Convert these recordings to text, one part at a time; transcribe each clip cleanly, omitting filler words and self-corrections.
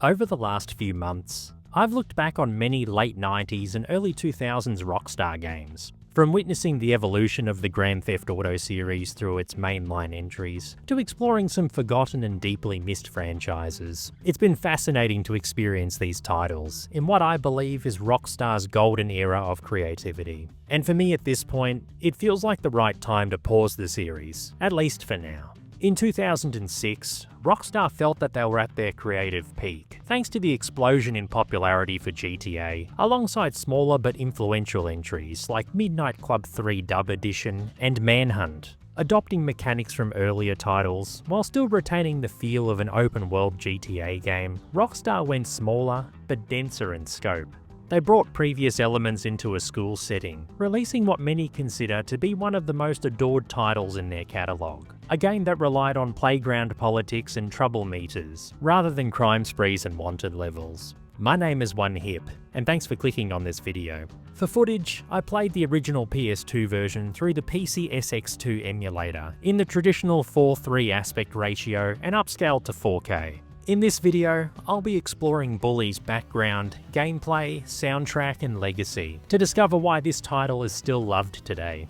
Over the last few months, I've looked back on many late 90s and early 2000s Rockstar games. From witnessing the evolution of the Grand Theft Auto series through its mainline entries, to exploring some forgotten and deeply missed franchises, it's been fascinating to experience these titles in what I believe is Rockstar's golden era of creativity. And for me at this point, it feels like the right time to pause the series, at least for now. In 2006, Rockstar felt that they were at their creative peak, thanks to the explosion in popularity for GTA, alongside smaller but influential entries like Midnight Club 3 Dub Edition and Manhunt. Adopting mechanics from earlier titles, while still retaining the feel of an open-world GTA game, Rockstar went smaller but denser in scope. They brought previous elements into a school setting, releasing what many consider to be one of the most adored titles in their catalogue. A game that relied on playground politics and trouble meters, rather than crime sprees and wanted levels. My name is OneHip, and thanks for clicking on this video. For footage, I played the original PS2 version through the PC SX2 emulator, in the traditional 4:3 aspect ratio and upscaled to 4K. In this video, I'll be exploring Bully's background, gameplay, soundtrack, and legacy, to discover why this title is still loved today.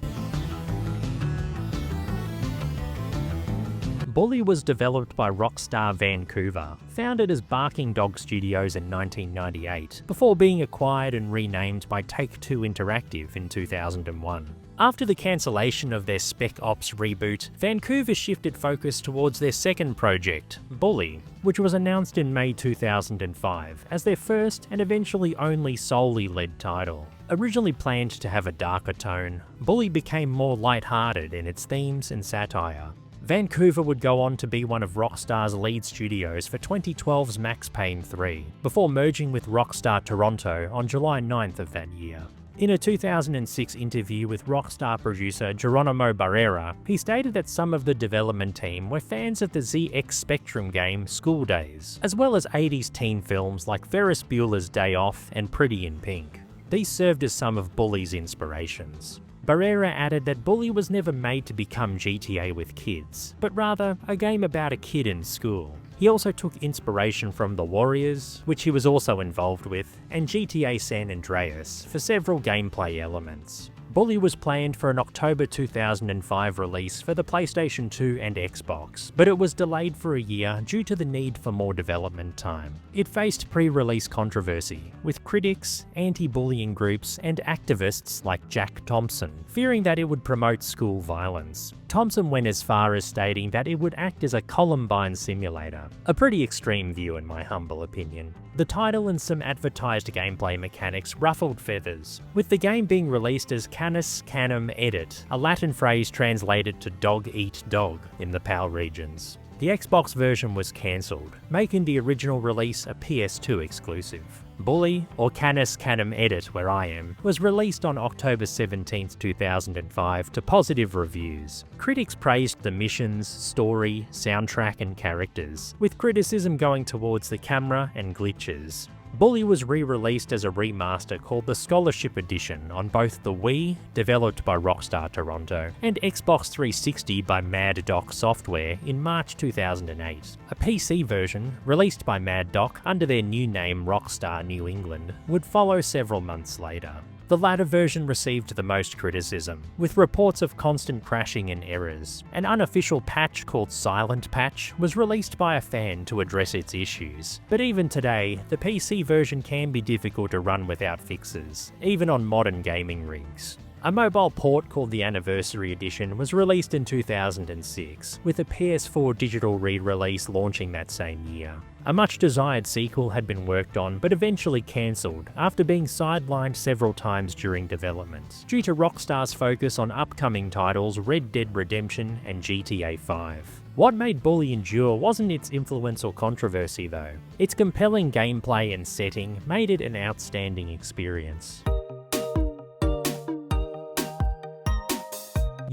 Bully was developed by Rockstar Vancouver, founded as Barking Dog Studios in 1998, before being acquired and renamed by Take-Two Interactive in 2001. After the cancellation of their Spec Ops reboot, Vancouver shifted focus towards their second project, Bully, which was announced in May 2005 as their first and eventually only solely led title. Originally planned to have a darker tone, Bully became more light-hearted in its themes and satire. Vancouver would go on to be one of Rockstar's lead studios for 2012's Max Payne 3, before merging with Rockstar Toronto on July 9th of that year. In a 2006 interview with Rockstar producer Geronimo Barrera, he stated that some of the development team were fans of the ZX Spectrum game School Days, as well as 80s teen films like Ferris Bueller's Day Off and Pretty in Pink. These served as some of Bully's inspirations. Barrera added that Bully was never made to become GTA with kids, but rather a game about a kid in school. He also took inspiration from The Warriors, which he was also involved with, and GTA San Andreas for several gameplay elements. Bully was planned for an October 2005 release for the PlayStation 2 and Xbox, but it was delayed for a year due to the need for more development time. It faced pre-release controversy, with critics, anti-bullying groups, and activists like Jack Thompson fearing that it would promote school violence. Thompson went as far as stating that it would act as a Columbine simulator. A pretty extreme view in my humble opinion. The title and some advertised gameplay mechanics ruffled feathers, with the game being released as Canis Canem Edit, a Latin phrase translated to dog eat dog in the PAL regions. The Xbox version was cancelled, making the original release a PS2 exclusive. Bully, or Canis Canem Edit where I am, was released on October 17, 2005 to positive reviews. Critics praised the missions, story, soundtrack and characters, with criticism going towards the camera and glitches. Bully was re-released as a remaster called the Scholarship Edition on both the Wii, developed by Rockstar Toronto, and Xbox 360 by Mad Doc Software in March 2008. A PC version, released by Mad Doc under their new name Rockstar New England, would follow several months later. The latter version received the most criticism, with reports of constant crashing and errors. An unofficial patch called Silent Patch was released by a fan to address its issues. But even today, the PC version can be difficult to run without fixes, even on modern gaming rigs. A mobile port called the Anniversary Edition was released in 2006, with a PS4 digital re-release launching that same year. A much-desired sequel had been worked on, but eventually cancelled after being sidelined several times during development, due to Rockstar's focus on upcoming titles Red Dead Redemption and GTA 5. What made Bully endure wasn't its influence or controversy though. Its compelling gameplay and setting made it an outstanding experience.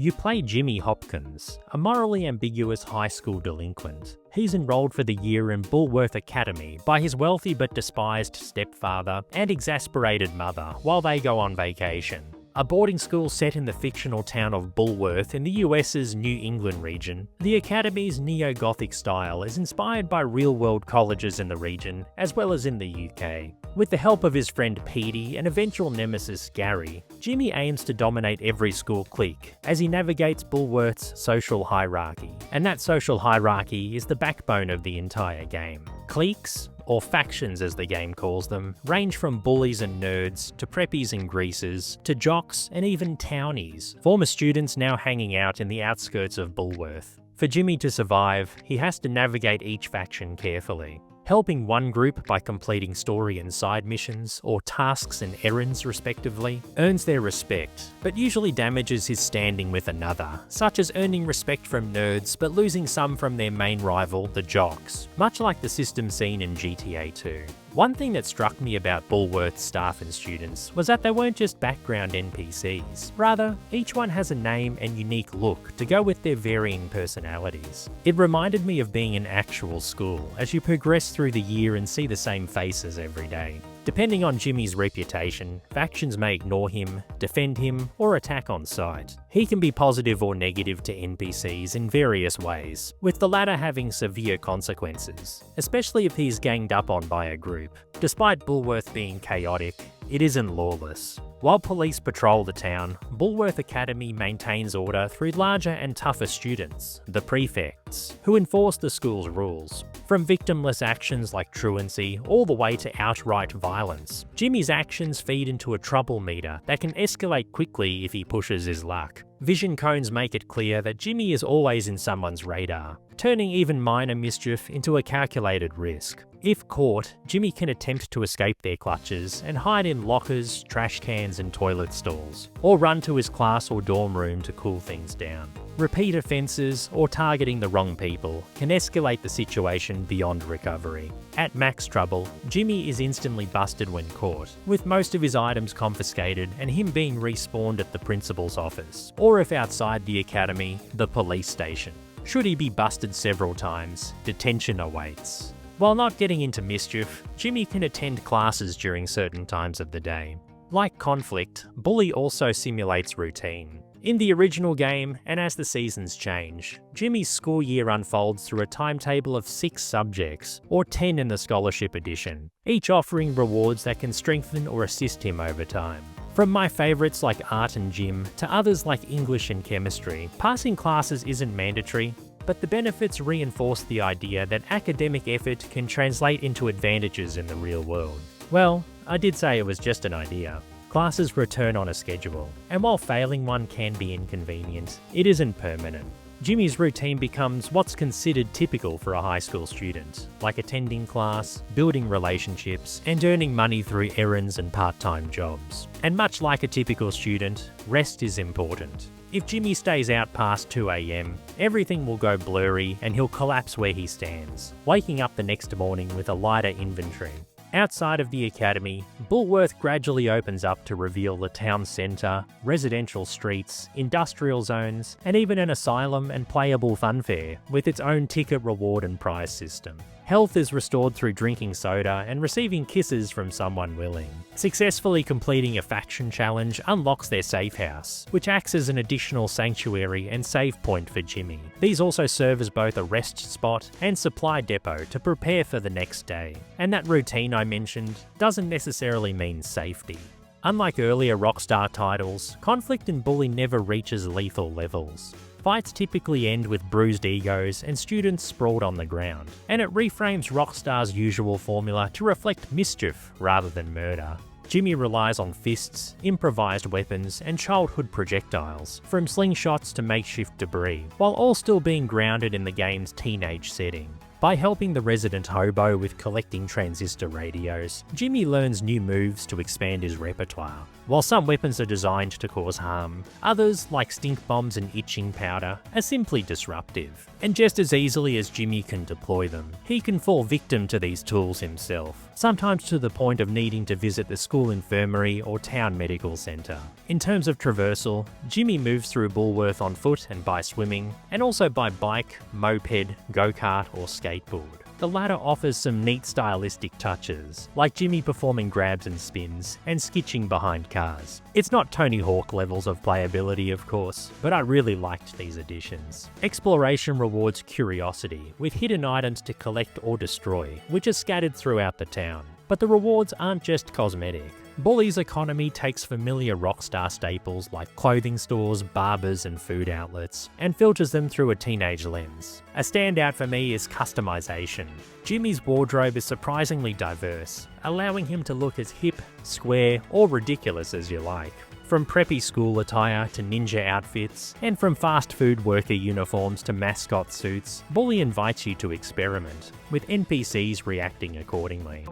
You play Jimmy Hopkins, a morally ambiguous high school delinquent. He's enrolled for the year in Bullworth Academy by his wealthy but despised stepfather and exasperated mother while they go on vacation. A boarding school set in the fictional town of Bullworth in the US's New England region, the Academy's neo-Gothic style is inspired by real-world colleges in the region, as well as in the UK. With the help of his friend Petey and eventual nemesis Gary, Jimmy aims to dominate every school clique as he navigates Bullworth's social hierarchy. And that social hierarchy is the backbone of the entire game. Cliques, or factions as the game calls them, range from bullies and nerds, to preppies and greasers, to jocks and even townies, former students now hanging out in the outskirts of Bullworth. For Jimmy to survive, he has to navigate each faction carefully, helping one group by completing story and side missions, or tasks and errands respectively, earns their respect, but usually damages his standing with another, such as earning respect from nerds but losing some from their main rival, the jocks, much like the system seen in GTA 2. One thing that struck me about Bullworth's staff and students was that they weren't just background NPCs. Rather, each one has a name and unique look to go with their varying personalities. It reminded me of being in actual school as you progress through the year and see the same faces every day. Depending on Jimmy's reputation, factions may ignore him, defend him, or attack on sight. He can be positive or negative to NPCs in various ways, with the latter having severe consequences, especially if he's ganged up on by a group. Despite Bullworth being chaotic, it isn't lawless. While police patrol the town, Bullworth Academy maintains order through larger and tougher students, the prefects, who enforce the school's rules. From victimless actions like truancy all the way to outright violence, Jimmy's actions feed into a trouble meter that can escalate quickly if he pushes his luck. Vision cones make it clear that Jimmy is always in someone's radar, turning even minor mischief into a calculated risk. If caught, Jimmy can attempt to escape their clutches and hide in lockers, trash cans and toilet stalls, or run to his class or dorm room to cool things down. Repeat offences or targeting the wrong people can escalate the situation beyond recovery. At max trouble, Jimmy is instantly busted when caught, with most of his items confiscated and him being respawned at the principal's office, or if outside the academy, the police station. Should he be busted several times, detention awaits. While not getting into mischief, Jimmy can attend classes during certain times of the day. Like Conflict, Bully also simulates routine. In the original game, and as the seasons change, Jimmy's school year unfolds through a timetable of 6 subjects, or 10 in the Scholarship Edition, each offering rewards that can strengthen or assist him over time. From my favourites like art and gym, to others like English and chemistry, passing classes isn't mandatory, but the benefits reinforce the idea that academic effort can translate into advantages in the real world. Well, I did say it was just an idea. Classes return on a schedule, and while failing one can be inconvenient, it isn't permanent. Jimmy's routine becomes what's considered typical for a high school student, like attending class, building relationships, and earning money through errands and part-time jobs. And much like a typical student, rest is important. If Jimmy stays out past 2 AM, everything will go blurry and he'll collapse where he stands, waking up the next morning with a lighter inventory. Outside of the academy, Bullworth gradually opens up to reveal the town centre, residential streets, industrial zones, and even an asylum and playable funfair with its own ticket reward and prize system. Health is restored through drinking soda and receiving kisses from someone willing. Successfully completing a faction challenge unlocks their safe house, which acts as an additional sanctuary and save point for Jimmy. These also serve as both a rest spot and supply depot to prepare for the next day. And that routine I mentioned doesn't necessarily mean safety. Unlike earlier Rockstar titles, Conflict in Bully never reaches lethal levels. Fights typically end with bruised egos and students sprawled on the ground, and it reframes Rockstar's usual formula to reflect mischief rather than murder. Jimmy relies on fists, improvised weapons, and childhood projectiles, from slingshots to makeshift debris, while all still being grounded in the game's teenage setting. By helping the resident hobo with collecting transistor radios, Jimmy learns new moves to expand his repertoire. While some weapons are designed to cause harm, others, like stink bombs and itching powder, are simply disruptive. And just as easily as Jimmy can deploy them, he can fall victim to these tools himself, sometimes to the point of needing to visit the school infirmary or town medical centre. In terms of traversal, Jimmy moves through Bullworth on foot and by swimming, and also by bike, moped, go-kart or skateboard. The latter offers some neat stylistic touches, like Jimmy performing grabs and spins, and skitching behind cars. It's not Tony Hawk levels of playability, of course, but I really liked these additions. Exploration rewards curiosity, with hidden items to collect or destroy, which are scattered throughout the town. But the rewards aren't just cosmetic. Bully's economy takes familiar Rockstar staples like clothing stores, barbers, and food outlets, and filters them through a teenage lens. A standout for me is customization. Jimmy's wardrobe is surprisingly diverse, allowing him to look as hip, square, or ridiculous as you like. From preppy school attire to ninja outfits, and from fast food worker uniforms to mascot suits, Bully invites you to experiment, with NPCs reacting accordingly.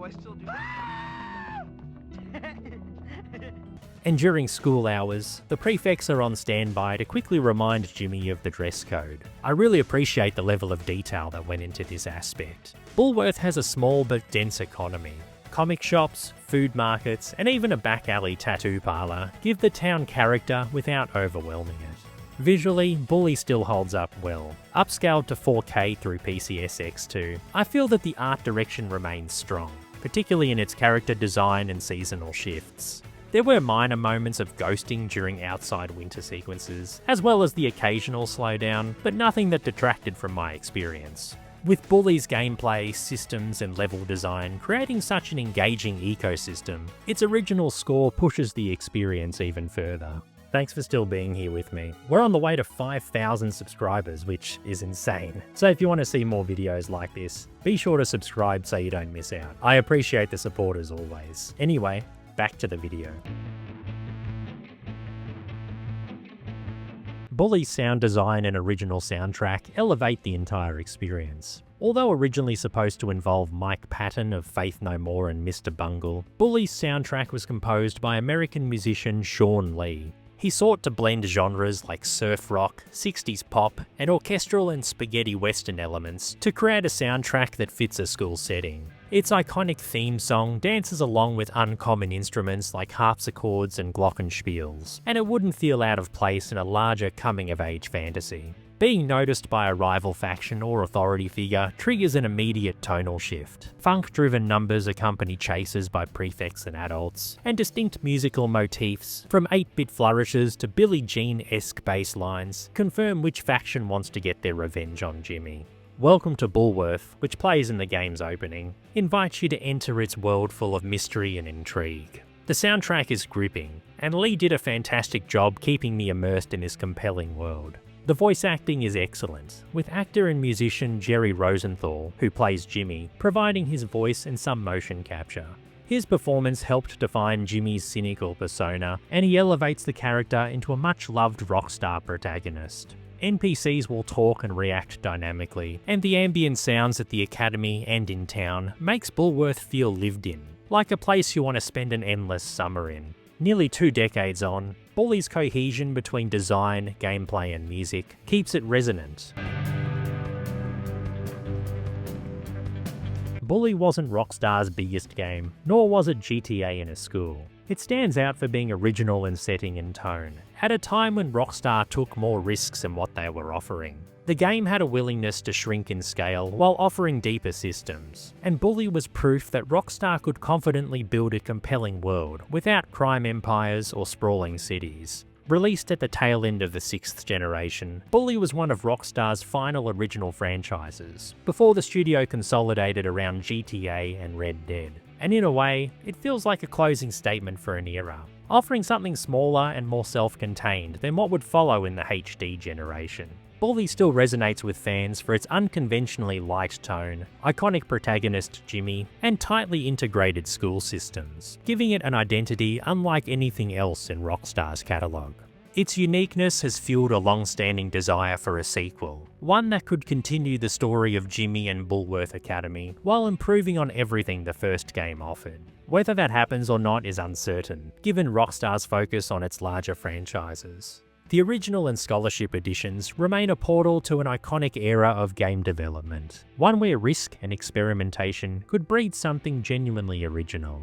And during school hours, the prefects are on standby to quickly remind Jimmy of the dress code. I really appreciate the level of detail that went into this aspect. Bullworth has a small but dense economy. Comic shops, food markets, and even a back alley tattoo parlour give the town character without overwhelming it. Visually, Bully still holds up well. Upscaled to 4K through PCS X2, I feel that the art direction remains strong, particularly in its character design and seasonal shifts. There were minor moments of ghosting during outside winter sequences, as well as the occasional slowdown, but nothing that detracted from my experience. With Bully's gameplay, systems, and level design creating such an engaging ecosystem, its original score pushes the experience even further. Thanks for still being here with me. We're on the way to 5,000 subscribers, which is insane. So if you want to see more videos like this, be sure to subscribe so you don't miss out. I appreciate the support as always. Anyway, back to the video. Bully's sound design and original soundtrack elevate the entire experience. Although originally supposed to involve Mike Patton of Faith No More and Mr. Bungle, Bully's soundtrack was composed by American musician Shawn Lee. He sought to blend genres like surf rock, 60s pop, and orchestral and spaghetti western elements to create a soundtrack that fits a school setting. Its iconic theme song dances along with uncommon instruments like harpsichords and glockenspiels, and it wouldn't feel out of place in a larger coming-of-age fantasy. Being noticed by a rival faction or authority figure triggers an immediate tonal shift. Funk-driven numbers accompany chases by prefects and adults, and distinct musical motifs, from 8-bit flourishes to Billie Jean-esque bass lines, confirm which faction wants to get their revenge on Jimmy. Welcome to Bullworth, which plays in the game's opening, invites you to enter its world full of mystery and intrigue. The soundtrack is gripping, and Lee did a fantastic job keeping me immersed in this compelling world. The voice acting is excellent, with actor and musician Jerry Rosenthal, who plays Jimmy, providing his voice and some motion capture. His performance helped define Jimmy's cynical persona, and he elevates the character into a much-loved Rockstar protagonist. NPCs will talk and react dynamically, and the ambient sounds at the academy and in town makes Bullworth feel lived in, like a place you want to spend an endless summer in. Nearly 2 decades on, Bully's cohesion between design, gameplay, and music keeps it resonant. Bully wasn't Rockstar's biggest game, nor was it GTA in a school. It stands out for being original in setting and tone, at a time when Rockstar took more risks in what they were offering. The game had a willingness to shrink in scale while offering deeper systems, and Bully was proof that Rockstar could confidently build a compelling world without crime empires or sprawling cities. Released at the tail end of the 6th generation, Bully was one of Rockstar's final original franchises, before the studio consolidated around GTA and Red Dead. And in a way, it feels like a closing statement for an era, offering something smaller and more self-contained than what would follow in the HD generation. Bully still resonates with fans for its unconventionally light tone, iconic protagonist Jimmy, and tightly integrated school systems, giving it an identity unlike anything else in Rockstar's catalogue. Its uniqueness has fueled a long-standing desire for a sequel, one that could continue the story of Jimmy and Bullworth Academy while improving on everything the first game offered. Whether that happens or not is uncertain, given Rockstar's focus on its larger franchises. The original and scholarship editions remain a portal to an iconic era of game development, one where risk and experimentation could breed something genuinely original.